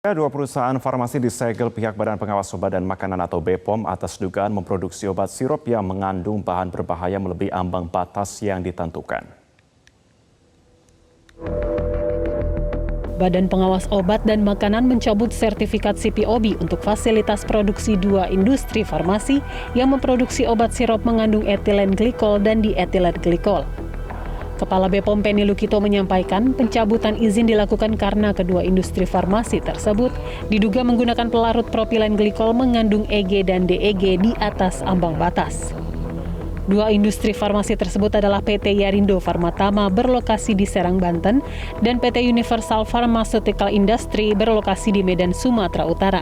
Dua perusahaan farmasi disegel pihak Badan Pengawas Obat dan Makanan atau BPOM atas dugaan memproduksi obat sirup yang mengandung bahan berbahaya melebihi ambang batas yang ditentukan. Badan Pengawas Obat dan Makanan mencabut sertifikat CPOB untuk fasilitas produksi dua industri farmasi yang memproduksi obat sirup mengandung etilen glikol dan dietilen glikol. Kepala BPOM Penny Lukito menyampaikan pencabutan izin dilakukan karena kedua industri farmasi tersebut diduga menggunakan pelarut propilen glikol mengandung EG dan DEG di atas ambang batas. Dua industri farmasi tersebut adalah PT Yarindo Pharmatama berlokasi di Serang, Banten dan PT Universal Pharmaceutical Industry berlokasi di Medan, Sumatera Utara.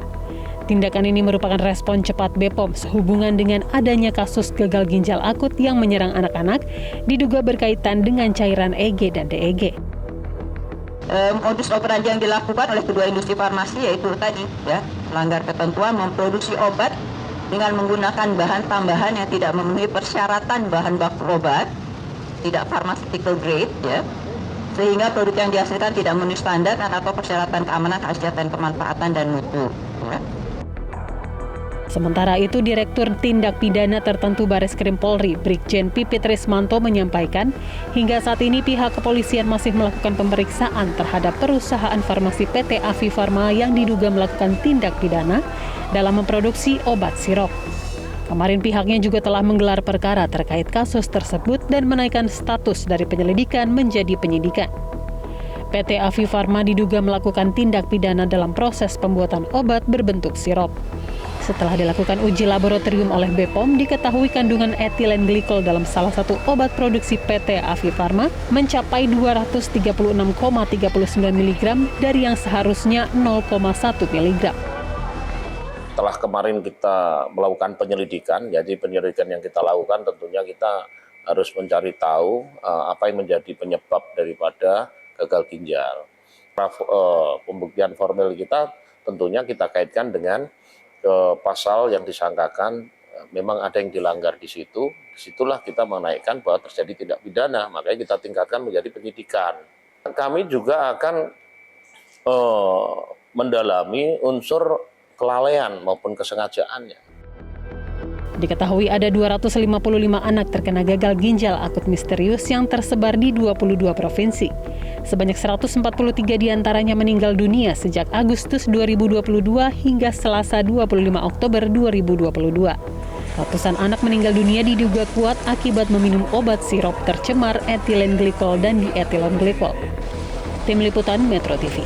Tindakan ini merupakan respon cepat BPOM sehubungan dengan adanya kasus gagal ginjal akut yang menyerang anak-anak diduga berkaitan dengan cairan EG dan DEG. Modus operandi yang dilakukan oleh kedua industri farmasi yaitu tadi melanggar ketentuan memproduksi obat dengan menggunakan bahan tambahan yang tidak memenuhi persyaratan bahan baku obat, tidak pharmaceutical grade sehingga produk yang dihasilkan tidak memenuhi standar atau persyaratan keamanan, khasiat, kemanfaatan dan mutu. Sementara itu, Direktur Tindak Pidana Tertentu Bareskrim Polri, Brigjen Pipit Rismanto menyampaikan, hingga saat ini pihak kepolisian masih melakukan pemeriksaan terhadap perusahaan farmasi PT Afi Farma yang diduga melakukan tindak pidana dalam memproduksi obat sirup. Kemarin pihaknya juga telah menggelar perkara terkait kasus tersebut dan menaikkan status dari penyelidikan menjadi penyidikan. PT Afi Farma diduga melakukan tindak pidana dalam proses pembuatan obat berbentuk sirup. Setelah dilakukan uji laboratorium oleh BPOM, diketahui kandungan etilen glikol dalam salah satu obat produksi PT Afi Farma mencapai 236,39 mg dari yang seharusnya 0,1 mg. Setelah kemarin kita melakukan penyelidikan, jadi penyelidikan yang kita lakukan tentunya kita harus mencari tahu apa yang menjadi penyebab daripada gagal ginjal. Pembuktian formil kita tentunya kita kaitkan dengan pasal yang disangkakan memang ada yang dilanggar di situ. Disitulah kita menaikkan bahwa terjadi tindak pidana, makanya kita tingkatkan menjadi penyidikan. Kami juga akan mendalami unsur kelalaian maupun kesengajaannya. Diketahui ada 255 anak terkena gagal ginjal akut misterius yang tersebar di 22 provinsi. Sebanyak 143 diantaranya meninggal dunia sejak Agustus 2022 hingga Selasa 25 Oktober 2022. Ratusan anak meninggal dunia diduga kuat akibat meminum obat sirup tercemar etilen glikol dan dietilen glikol. Tim Liputan Metro TV.